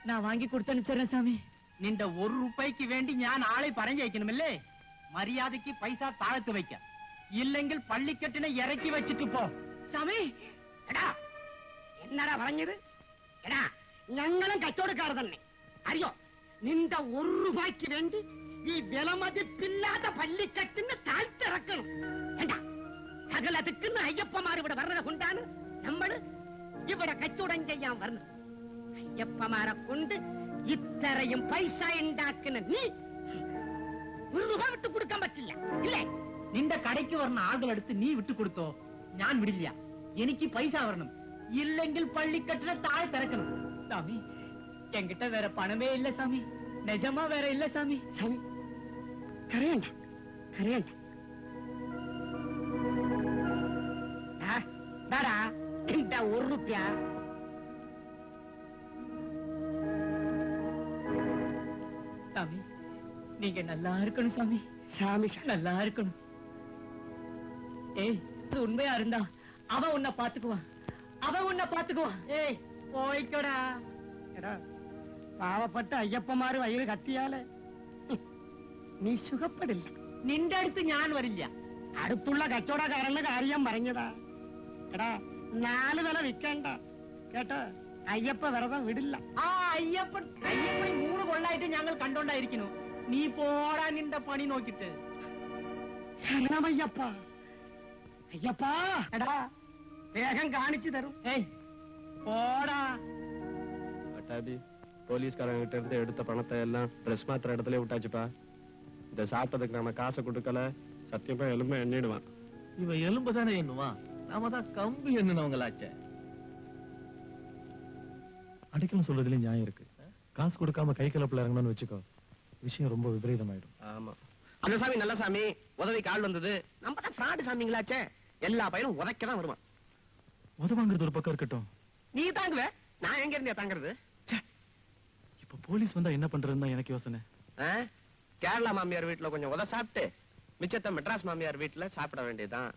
நான் வாங்கி கொடுத்து அனுப்பிச்சிடுறேன் சாமி. നിന്റെ 1 രൂപയ്ക്ക് വേണ്ടി ഞാൻ ആളെ പറഞ്ഞയക്കണമല്ലേ? മര്യാദയ്ക്ക് പൈസ താഴത്ത് വയ്ക്ക, ഇല്ലെങ്കിൽ പള്ളിക്കെട്ടിനെ ഇറക്കി വെച്ചിട്ട് പോ. சாமி എടാ എന്നടാ പറഞ്ഞത്? എടാ ഞങ്ങളും കച്ചവടക്കാർ തന്നെ അറിയോ? നിന്റെ 1 രൂപയ്ക്ക് വേണ്ടി ഈ വിലമതിപ്പില്ലാത്ത പള്ളിക്കെട്ടിന് താഴ്ത്തിറക്കണം. എന്താ സകല ദിക്കുന്ന അയ്യപ്പമാർ ഇവിടെ വരുന്നത് കൊണ്ടാണ് നമ്മൾ ഇവിടെ കച്ചവടം ചെയ്യാൻ വരുന്നത്. അയ്യപ്പമാരെ കൊണ്ട് ഇത്രയും പൈസ ഉണ്ടാക്കുന്ന നീ 1 രൂപ വിട്ടു കൊടുക്കാൻ പറ്റില്ല ഇല്ലേ? നിന്റെ കടയ്ക്ക് വരുന്ന ആളുകളെടുത്ത് നീ വിട്ടുകൊടുത്തോ? ഞാൻ വിടില്ല. എനിക്ക് പൈസ വരണം, ഇല്ലെങ്കിൽ പള്ളിക്കെട്ടിനെ താഴെ തിറക്കണം. சாமி என்கிட்ட வேற பணமே இல்ல சாமி, நிஜமா வேற இல்ல சாமி. சாமி கரையണ്ട கரையണ്ട. தாடா இந்த 1 ரூபாய் சாமி, நீங்க நல்லா இருக்கணும் சாமி. சாமி நல்லா இருக்கணும். ஏய், இது உண்மையா இருந்தா அவன் உன்னை பாத்துக்குவான், அவன் உன்னை பாத்துக்குவான். ஏய் போய்க்கடா. എടാ പാവപ്പെട്ട അയ്യപ്പമാര് വയറ് കത്തിയാലേ നീ സുഖപ്പെടില്ല. നിന്റെ അടുത്ത് ഞാൻ വരില്ല. അടുത്തുള്ള കച്ചവടക്കാരന്റെ കാര്യം പറഞ്ഞതാ. എടാ 4 വില വിൽക്കണ്ട കേട്ടോ? അയ്യപ്പ വ്രതം വിടില്ല. ആ അയ്യപ്പൻ 3 കൊള്ളായിട്ട് ഞങ്ങൾ കണ്ടോണ്ടായിരിക്കുന്നു. നീ പോടാ നിന്റെ പണി നോക്കിട്ട്. ശരണമയ്യപ്പ. അയ്യപ്പാ എടാ വേഗം കാണിച്ചു തരും. ഏയ് போடா. பட்டாபி, போலீஸ்காரங்கிட்ட இருந்து எடுத்த பணத்தை எல்லாம் ட்ரெஸ் மாத்திர இடத்துல விட்டாச்சுப்பா. இத சாப்பிட்டதுக்கு நம்ம காசை கொடுக்கல, சத்தியமா எலும்பு எண்ணிடுவான். இவன் எலும்பு தானே எண்ணுவான், நாம தான் கம்பி எண்ணுனவங்களாச்சே. அடைக்கலம் சொல்றதுல நியாயம் இருக்கு. காசு கொடுக்காம கை கலப்புல இறங்கணும்னு வச்சுக்கோ, விஷயம் ரொம்ப விபரீதமாயிடும். ஆமா, அந்த சாமி நல்ல சாமி, உதவிக்கு ஆள் வந்தது. நம்ம தான் ஃப்ராடு சாமிங்களாச்சே, எல்லா பையனும் உதைக்க தான் வருவான். உதவாங்கிறது ஒரு பக்கம் இருக்கட்டும், நீ தாங்குவ, நான் எங்க இருந்தே தாங்குறது? இப்ப போலீஸ் வந்தா என்ன பண்றதுன்னு தான் எனக்கு யோசனை. கேரளா மாமியார் வீட்டுல கொஞ்சம் உத சாப்பிட்டு மிச்சத்தை மெட்ராஸ் மாமியார் வீட்டுல சாப்பிட வேண்டியதுதான்.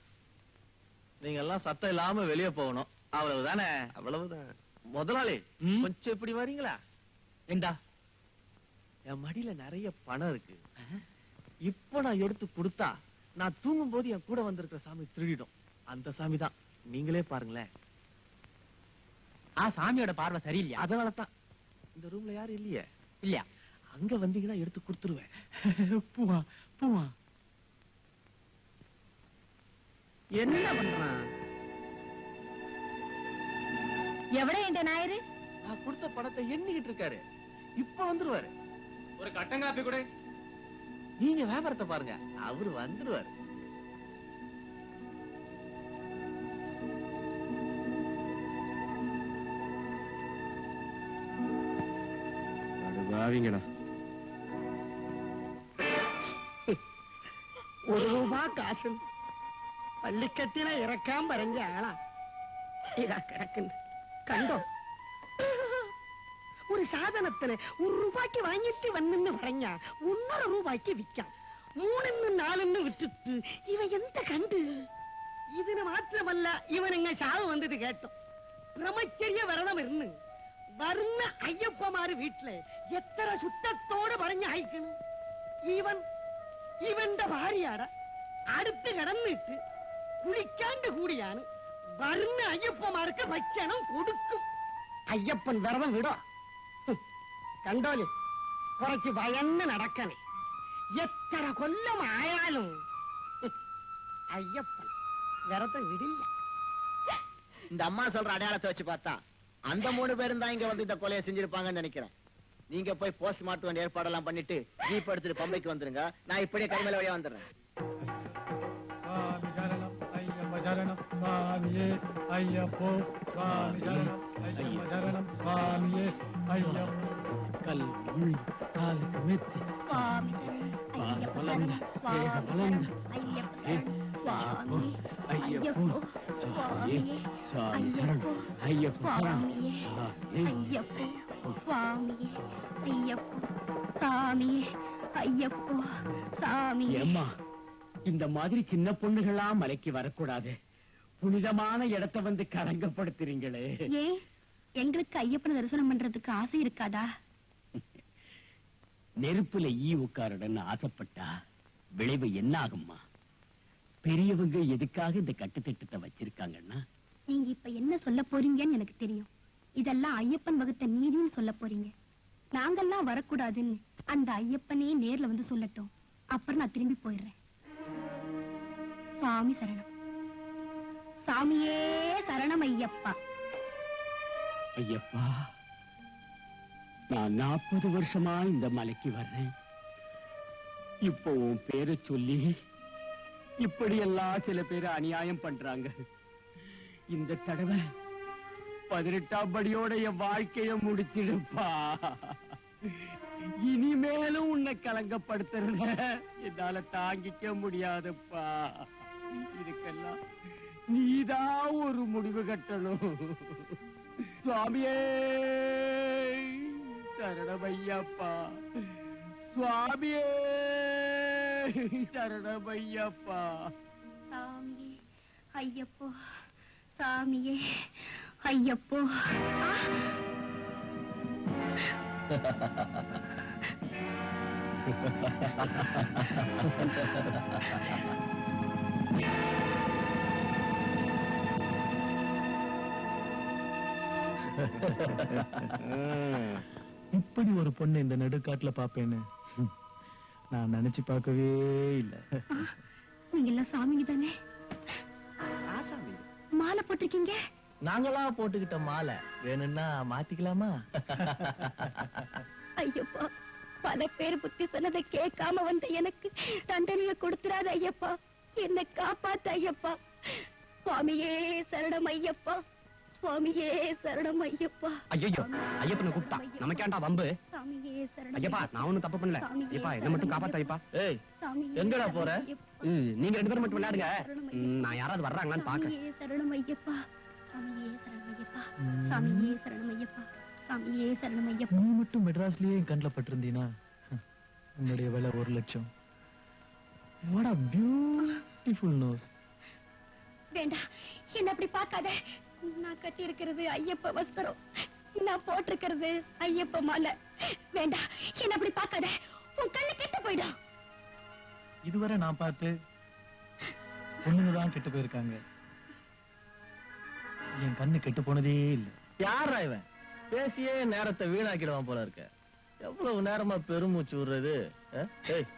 நீங்க எல்லாம் சத்தம் இல்லாம வெளியே போகணும், அவ்வளவுதானே? அவ்வளவுதான். முதலாளி கொஞ்சம் இப்படி வரீங்களா? ஏண்டா, என் மடியில நிறைய பணம் இருக்கு. இப்ப நான் எடுத்து கொடுத்தா நான் தூங்கும் போது என் கூட வந்திருக்கிற சாமி திருடிடும். அந்த சாமி தான், நீங்களே பாருங்களேன். சாமியோட பார்வை சரியில்லையா? அதனாலதான் இந்த ரூம்ல யாரும் இல்லையே. இல்லையா? அங்க வந்தீங்கன்னா எடுத்து கொடுத்துருவேன். பூவா பூவா என்ன பண்றான்? எவட என்ற நாயரு நான் கொடுத்த பணத்தை எண்ணிக்கிட்டு இருக்காரு, இப்ப வந்துருவாரு. ஒரு கட்டங்காப்பி கூட. நீங்க வியாபாரத்தை பாருங்க, அவரு வந்துருவாரு. வாவிங்கடா. 1 രൂപ കാശ് പള്ളിക്കെട്ടിനെ ഇറക്കാൻ പറഞ്ഞ ആളാ ഇതാ കിടക്കുന്നു. കണ്ടോ? ഒരു സാധനത്തിന് 1 രൂപയ്ക്ക് വാങ്ങിട്ട് വന്നെന്ന് പറഞ്ഞ 1.5 രൂപയ്ക്ക് വിൽക്കാം. 3 4 വിട്ടിട്ട് ഇവ എന്താ കണ്ട്? ഇതിന് മാത്രമല്ല, ഇവനിങ്ങ ചാവ് വന്നത് കേട്ടോ. ബ്രഹ്മചര്യ വ്രതം ഇരുന്ന് വരുന്ന അയ്യപ്പമാര് വീട്ടിലെ എത്ര ശുദ്ധത്തോട് പറഞ്ഞയക്കണം. ഇവന്റെ ഭാര്യയുടെ അടുത്ത് കിടന്നിട്ട് കുളിക്കാണ്ട് കൂടിയാണ് വരുന്ന അയ്യപ്പമാർക്ക് ഭക്ഷണം കൊടുക്കും. അയ്യപ്പൻ വ്രതം വിടോ? കണ്ടോല്, കുറച്ച് ഭയന്ന് നടക്കണേ. എത്ര കൊല്ലമായാലും ஐயப்பன் விரத விடில்ல. இந்த அம்மா சொல்ற அடையாளத்தை வச்சு பார்த்தா அந்த 3 பேரும் தான் இங்க வந்து இந்த கொலையை செஞ்சிருப்பாங்கன்னு நினைக்கிறேன். நீங்க போய் போஸ்ட்மார்ட்டம் ஏற்பாடெல்லாம் பண்ணிட்டு ஜீப் எடுத்துட்டு பம்பைக்கு வந்துருங்க. நான் இப்படியே கரிமலை வழியா வந்துடுறேன். இந்த மாதிரி சின்ன பொண்ணுகளா மலைக்கு வரக்கூடாது. புனிதமான இடத்தை வந்து களங்கப்படுத்துறீங்களே. எங்களுக்கு ஐயப்பனை தரிசனம் பண்றதுக்கு ஆசை இருக்காதா? நெருப்புல ஈ உட்காரடன்னு ஆசைப்பட்டா விளைவு என்ன ஆகும்மா? பெரியவங்க எதுக்காக இந்த கட்டுத்திட்டத்தை வச்சிருக்காங்கன்னா, நீங்க இப்ப என்ன சொல்ல போறீங்கன்னு எனக்கு தெரியும். இதெல்லாம் ஐயப்பன் வகுத்த நீதின்னு சொல்ல போறீங்க. நாங்கெல்லாம் வரக்கூடாதுன்னு அந்த ஐயப்பனே நேர்ல வந்து சொல்லட்டும். அப்புறம் நான் திரும்பி போயிடுறேன். சாமி சரணம். சாமியே சரணம் ஐயப்பா. ஐயப்பா, நான் 40 வருஷமா இந்த மலைக்கு வர்றேன். இப்போ உன் பேரை சொல்லி இப்படியெல்லாம் சில பேர் அநியாயம் பண்றாங்க. இந்த தடவை 18ஆம் படியோட என் வாழ்க்கைய முடிச்சிடுப்பா. இனிமேலும் உன்னை கலங்கப்படுத்துறத என்னால தாங்கிக்க முடியாதுப்பா. இதுக்கெல்லாம் நீதான் ஒரு முடிவு கட்டணும். சுவாமியே சரணமையப்பா. சுவாமியே சரணமையப்பா. சாமியே ஐயப்போ. சாமியே ஐயப்போ. இப்படி ஒரு பொண்ணு இந்த நடுக்காட்டுல பாப்பேன்னு நான் நினைச்சு பார்க்கவே இல்ல. நீங்க எல்லாம் சாமிங்க தானே? ஆசாமி, மாலை போட்டிருக்கீங்க. நாங்களா போட்டுக்கிட்ட மாலை வேணும்னா மாத்திக்கலாமா? ஐயப்பா, பல பேர் புத்தி சொன்னதை கேட்காம வந்த எனக்கு தண்டனையை கொடுத்துறாத ஐயப்பா. என்னை காப்பாத்து ஐயப்பா. சுவாமியே சரணம் ஐயப்பா. சுவாமியே சரணம் ஐயப்பா. ஐயோ, ஐயப்பனை கூப்பிட்டா நமக்கேண்டா வம்பு? சாமியே சரணம் ஐயப்பா, நான் ஒண்ணும் தப்பு பண்ணல. ஐயப்பா, என்ன மட்டும் காப்பாத்து ஐயப்பா. ஏய், எங்கடா போற? நீங்க 2 பேரும் மட்டும் விளையாடுங்க. நான் யாராவது வர்றாங்களான்னு பாக்க. சரணம் ஐயப்பா. சாமியே சரணம் ஐயப்பா. சாமியே சரணம் ஐயப்பா. சாமியே சரணம் ஐயப்பா. நீ மட்டும் மெட்ராஸ்லயே என் கண்ணில் பட்டிருந்தீனா உன்னுடைய விலை 1 லட்சம். What a beautiful nose. வேண்டாம், என்ன அப்படி பார்க்காத. நான் கட்டி இருக்கிறது ஐயப்ப வஸ்திரம். நான் போட்டிருக்கிறது ஐயப்ப மாலை. வேண்டாம், என்ன அப்படி பார்க்காத. உன் கண்ணு கெட்டு போயிடும். இதுவரை நான் பார்த்து பொண்ணுங்கதான் கெட்டு போயிருக்காங்க. என் கண்ணு கெட்டு போனதே இல்ல. யாரா இவன்? பேசியே நேரத்தை வீணாக்கிடுவான் போல இருக்க. எவ்வளவு நேரமா பெருமூச்சு விடுறது? ஏய்,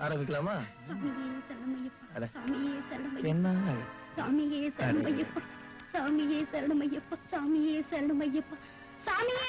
ஆரம்பிக்கலாமா? சாமியே சரணம் ஐயப்பா. அட. சாமியே சரணம் ஐயப்பா. என்ன சாமியே சரணம் ஐயப்பா. சாமியே சரணம் ஐயப்பா. சாமியே சரணம் ஐயப்பா. சாமியே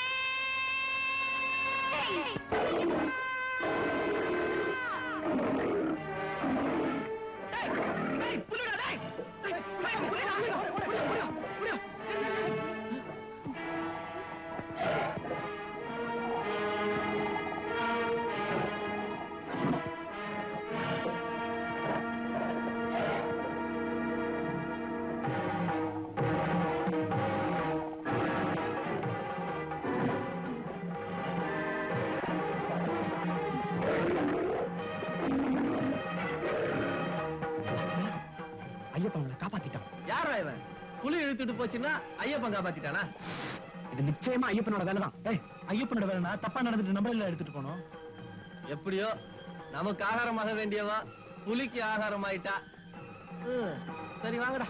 ஐயப்பா அவங்களை காப்பாத்திட்டான். யாரா இவன்? புலி இழுத்துட்டு போச்சுன்னா ஐயப்பன் காப்பாத்திட்டானா? இது நிச்சயமா ஐயப்பனோட வேலைதான். ஐயப்பனோட வேலைனா தப்பா நடந்துட்டு நம்மள எடுத்துட்டு போனோம். எப்படியோ நமக்கு ஆகாரமாக வேண்டியவா புலிக்கு ஆகாரம் ஆயிட்டா. சரி வாங்கடா.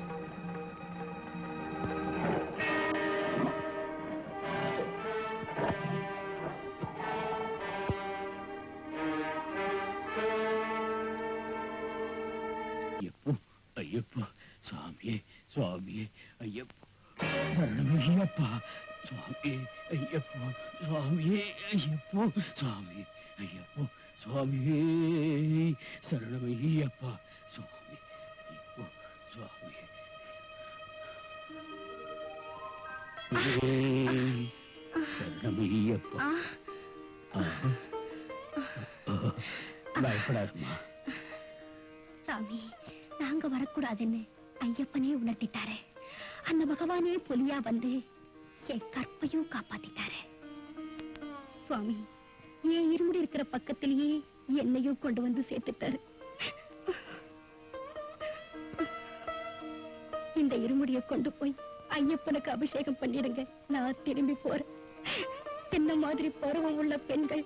ஐயப்போ, ஐயப்போ, சுவாமியே, சுவாமியே, ஐயப்போ, சரணமையப்பா. சுவாமியே, ஐயப்போ, சுவாமியே, ஐயப்போ, சுவாமி, ஐயப்போ, சுவாமியே, சரணமையப்பா. சுவாமி, ஐயப்போ, சுவாமி. சரணமையப்பா. பயப்படாதுமா. சாமி, நாங்க வரக்கூடாதுன்னு ஐயப்பனே உணர்த்திட்டாரு. அந்த பகவானே புலியா வந்து என் கற்பையும் காப்பாத்திட்டாரு. சுவாமி, என் இருமுடி இருக்கிற பக்கத்திலேயே என்னையும் கொண்டு வந்து சேர்த்துட்டாரு. இந்த இருமுடியை கொண்டு போய் ஐயப்பனுக்கு அபிஷேகம் பண்ணிடுங்க. நான் திரும்பி போறேன். என்ன மாதிரி பருவம் உள்ள பெண்கள்